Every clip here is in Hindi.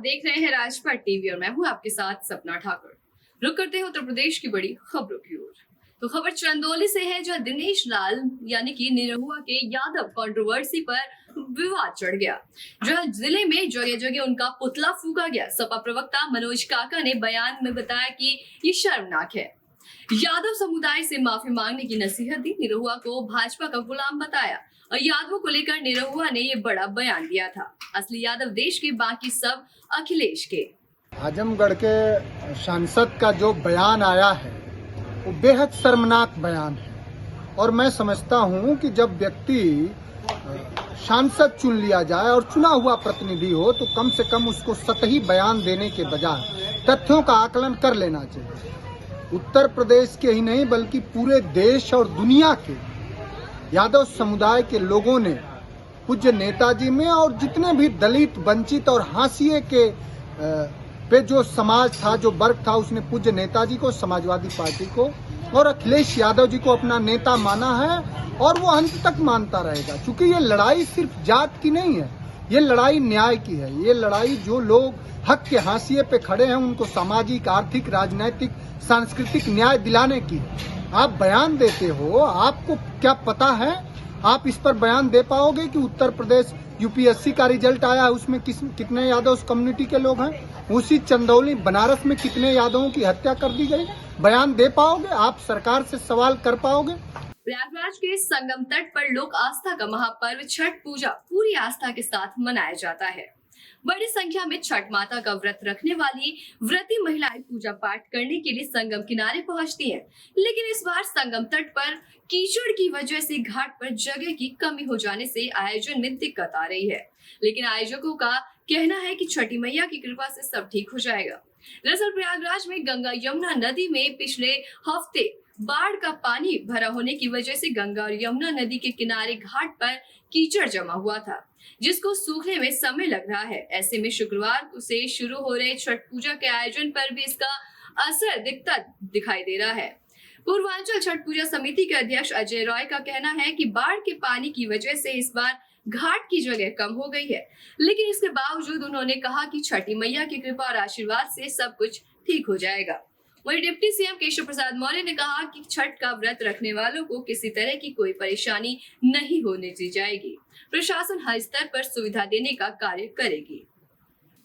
देख रहे हैं राजपाट टीवी और मैं हूं आपके साथ सपना ठाकुर। रुक करते हैं उत्तर प्रदेश की बड़ी खबरों की ओर। तो खबर चंदौली से है, जहां दिनेश लाल यानी कि निरहुआ के यादव कंट्रोवर्सी पर विवाद चढ़ गया, जहां जिले में जगह जगह उनका पुतला फूका गया। सपा प्रवक्ता मनोज काका ने बयान में बताया कि ये शर्मनाक है। यादव समुदाय से माफी मांगने की नसीहत दी। निरहुआ को भाजपा का गुलाम बताया और यादवों को लेकर निरहुआ ने ये बड़ा बयान दिया था। असली यादव देश के, बाकी सब अखिलेश के। आजमगढ़ के सांसद का जो बयान आया है वो बेहद शर्मनाक बयान है और मैं समझता हूं कि जब व्यक्ति सांसद चुन लिया जाए और चुना हुआ प्रतिनिधि हो तो कम से कम उसको सतही बयान देने के बजाय तथ्यों का आकलन कर लेना चाहिए। उत्तर प्रदेश के ही नहीं बल्कि पूरे देश और दुनिया के यादव समुदाय के लोगों ने पूज्य नेताजी में और जितने भी दलित, वंचित और हाशिए के पे जो समाज था, जो वर्ग था, उसने पूज्य नेताजी को, समाजवादी पार्टी को और अखिलेश यादव जी को अपना नेता माना है और वो अंत तक मानता रहेगा। क्योंकि ये लड़ाई सिर्फ जात की नहीं है, ये लड़ाई न्याय की है। ये लड़ाई जो लोग हक के हाशिए पे खड़े हैं उनको सामाजिक, आर्थिक, राजनीतिक, सांस्कृतिक न्याय दिलाने की। आप बयान देते हो, आपको क्या पता है? आप इस पर बयान दे पाओगे कि उत्तर प्रदेश यूपीएससी का रिजल्ट आया है, उसमें कितने यादव उस कम्युनिटी के लोग हैं? उसी चंदौली बनारस में कितने यादवों की हत्या कर दी गई? बयान दे पाओगे? आप सरकार से सवाल कर पाओगे? प्रयागराज के संगम तट पर लोक आस्था का महापर्व छठ पूजा पूरी आस्था के साथ मनाया जाता है। बड़ी संख्या में छठ माता का व्रत रखने वाली व्रती महिलाएं पूजा पाठ करने के लिए संगम किनारे पहुंचती हैं। लेकिन इस बार संगम तट पर कीचड़ की वजह से घाट पर जगह की कमी हो जाने से आयोजन में दिक्कत आ रही है। लेकिन आयोजकों का कहना है कि छठी मैया की कृपा से सब ठीक हो जाएगा। दरअसल प्रयागराज में गंगा यमुना नदी में पिछले हफ्ते बाढ़ का पानी भरा होने की वजह से गंगा और यमुना नदी के किनारे घाट पर कीचड़ जमा हुआ था, जिसको सूखने में समय लग रहा है। ऐसे में शुक्रवार से शुरू हो रहे छठ पूजा के आयोजन पर भी इसका असर दिखाई दे रहा है। पूर्वांचल छठ पूजा समिति के अध्यक्ष अजय रॉय का कहना है कि बाढ़ के पानी की वजह से इस बार घाट की जगह कम हो गई है, लेकिन इसके बावजूद उन्होंने कहा कि छठी मैया की कृपा और आशीर्वाद से सब कुछ ठीक हो जाएगा। वहीं डिप्टी सीएम केशव प्रसाद मौर्य ने कहा कि छठ का व्रत रखने वालों को किसी तरह की कोई परेशानी नहीं होने दी जाएगी। प्रशासन हर स्तर पर सुविधा देने का कार्य करेगी।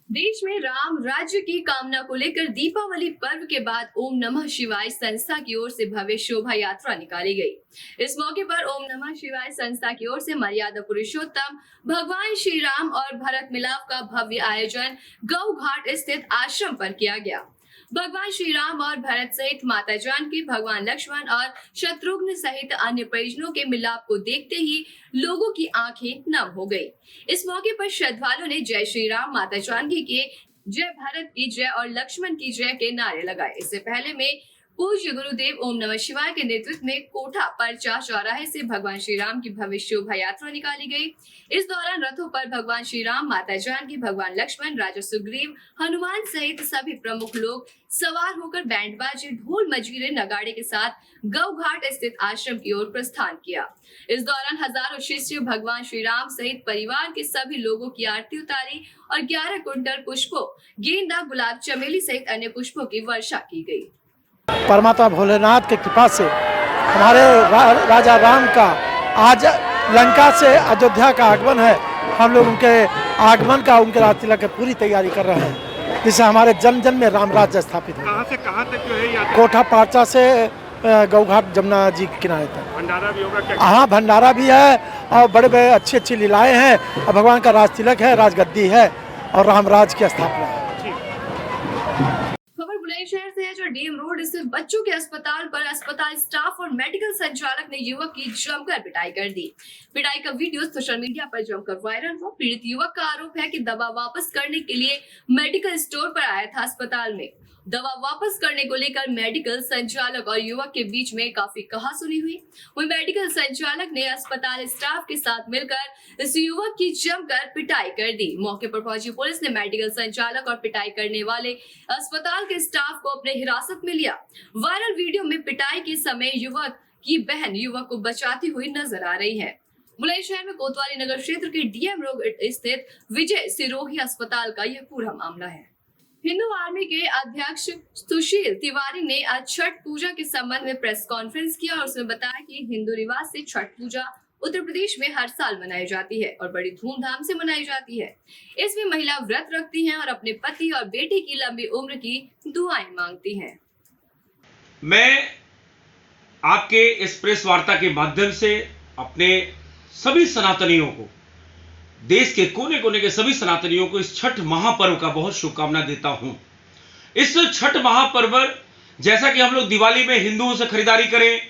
देश में राम राज्य की कामना को लेकर दीपावली पर्व के बाद ओम नमः शिवाय संस्था की ओर से भव्य शोभा यात्रा निकाली गई। इस मौके पर ओम नमः शिवाय संस्था की ओर से मर्यादा पुरुषोत्तम भगवान श्री राम और भरत मिलाप का भव्य आयोजन गौ घाट स्थित आश्रम पर किया गया। भगवान श्री राम और भरत सहित माता जानकी, भगवान लक्ष्मण और शत्रुघ्न सहित अन्य परिजनों के मिलाप को देखते ही लोगों की आंखें नम हो गई। इस मौके पर श्रद्धालुओं ने जय श्री राम, माता जानकी के जय, भरत की जय और लक्ष्मण की जय के नारे लगाए। इससे पहले में पूज्य गुरुदेव ओम नमः शिवाय के नेतृत्व में कोठा परचा चौराहे से भगवान श्री राम की भव्य शोभा यात्रा निकाली गई। इस दौरान रथों पर भगवान श्री राम, माता जानकी, भगवान लक्ष्मण, राजा सुग्रीव, हनुमान सहित सभी प्रमुख लोग सवार होकर बैंड बाजे, ढोल, मजीरे, नगाड़े के साथ गौ घाट स्थित आश्रम की ओर प्रस्थान किया। इस दौरान हजारों शिष्य भगवान श्री राम सहित परिवार के सभी लोगों की आरती उतारी और 11 कुंटल पुष्पों, गेंदा, गुलाब, चमेली सहित अन्य पुष्पों की वर्षा की गई। परमात्मा भोलेनाथ की कृपा से हमारे राजा राम का आज लंका से अयोध्या का आगमन है। हम लोग उनके आगमन का, उनके राज तिलक की पूरी तैयारी कर रहे हैं, जिससे हमारे जन जन में राम राज्य स्थापित है। कहाँ से कहाँ तक जो है यात्रा? कोठा पारचा से गौघाट जमुना जी के किनारे तक। भंडारा भी होगा क्या? हाँ, भंडारा भी है और बड़े बड़े अच्छी अच्छी लीलाएं हैं और भगवान का राज तिलक है, राजगद्दी है और राम राज की स्थापना है। शहर से है, जो डीएम रोड स्थित बच्चों के अस्पताल पर अस्पताल स्टाफ और मेडिकल संचालक ने युवक की जमकर पिटाई कर दी। पिटाई का वीडियो सोशल मीडिया पर जमकर वायरल हुआ। पीड़ित युवक का आरोप है कि दवा वापस करने के लिए मेडिकल स्टोर पर आया था अस्पताल में। दवा वापस करने को लेकर मेडिकल संचालक और युवक के बीच में काफी कहासुनी हुई। वहीं मेडिकल संचालक ने अस्पताल स्टाफ के साथ मिलकर इस युवक की जमकर पिटाई कर दी। मौके पर पहुंची पुलिस ने मेडिकल संचालक और पिटाई करने वाले अस्पताल के स्टाफ को अपने हिरासत में लिया। वायरल वीडियो में पिटाई के समय युवक की बहन युवक को बचाती हुई नजर आ रही है। बुलंदशहर में कोतवाली नगर क्षेत्र के डीएम रोड स्थित विजय सिरोही अस्पताल का यह पूरा मामला है। हिंदू आर्मी के अध्यक्ष सुशील तिवारी ने आज छठ पूजा के संबंध में प्रेस कॉन्फ्रेंस किया और उसमें बताया कि हिंदू रिवाज से छठ पूजा उत्तर प्रदेश में हर साल मनाई जाती है और बड़ी धूमधाम से मनाई जाती है। इसमें महिला व्रत रखती हैं और अपने पति और बेटी की लंबी उम्र की दुआएं मांगती हैं। मैं आपके इस प्रेस वार्ता के माध्यम से अपने सभी सनातनियों को, देश के कोने कोने के सभी सनातनियों को इस छठ महापर्व का बहुत शुभकामना देता हूं। इस छठ महापर्व जैसा कि हम लोग दिवाली में हिंदुओं से खरीदारी करें,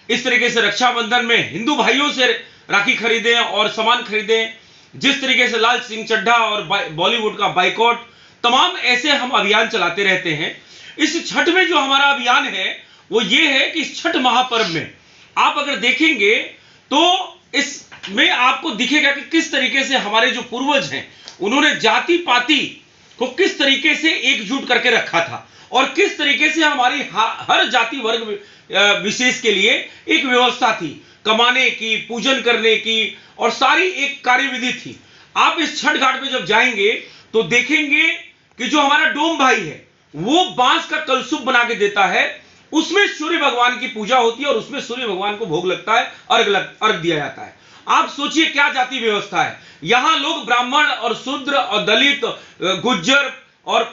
इस तरीके से रक्षाबंधन में हिंदू भाइयों से राखी खरीदें और सामान खरीदें, जिस तरीके से लाल सिंह चड्ढा और बॉलीवुड का बाइकॉट, तमाम ऐसे हम अभियान चलाते रहते हैं। इस छठ में जो हमारा अभियान है वो ये है कि इस छठ महापर्व में आप अगर देखेंगे तो इसमें आपको दिखेगा कि किस तरीके से हमारे जो पूर्वज हैं उन्होंने जाति पाति को किस तरीके से एकजुट करके रखा था और किस तरीके से हमारी हर जाति वर्ग विशेष के लिए एक व्यवस्था थी, कमाने की, पूजन करने की और सारी एक कार्यविधि थी। आप इस छठ घाट पे जब जाएंगे तो देखेंगे कि जो हमारा डोम भाई है वो बांस का कलशुभ बना के देता है, उसमें सूर्य भगवान की पूजा होती है और उसमें सूर्य भगवान को भोग लगता है, अर्घ दिया जाता है। आप सोचिए क्या जाति व्यवस्था है। यहां लोग ब्राह्मण और शूद्र और दलित, गुज्जर और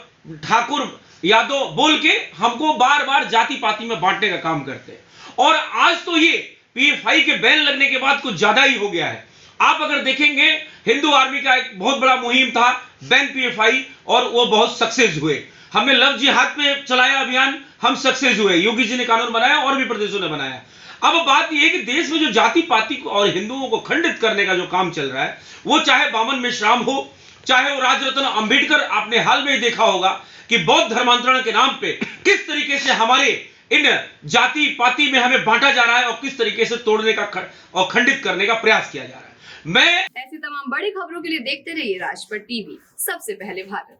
ठाकुर, यादव बोल के हमको बार बार जाति पाति में बांटने का काम करते हैं। और आज तो ये पीएफआई के बैन लगने के बाद कुछ ज्यादा ही हो गया है। आप अगर देखेंगे हिंदू आर्मी का एक बहुत बड़ा मुहिम था बैन पीएफआई और वो बहुत सक्सेस हुए। हमने लव जिहाद पे चलाया अभियान, हम सक्सेस हुए। योगी जी ने कानून बनाया और भी प्रदेशों ने बनाया। अब बात यह है कि देश में जो जाति पाति और हिंदुओं को खंडित करने का जो काम चल रहा है, वो चाहे बामन मिश्राम हो, चाहे वो राजरत्न अंबेडकर, आपने हाल में ही देखा होगा कि बौद्ध धर्मांतरण के नाम पे किस तरीके से हमारे इन जाति पाति में हमें बांटा जा रहा है और किस तरीके से तोड़ने का और खंडित करने का प्रयास किया जा रहा है। मैं ऐसी तमाम बड़ी खबरों के लिए देखते रहिए राजपट टीवी, सबसे पहले भारत।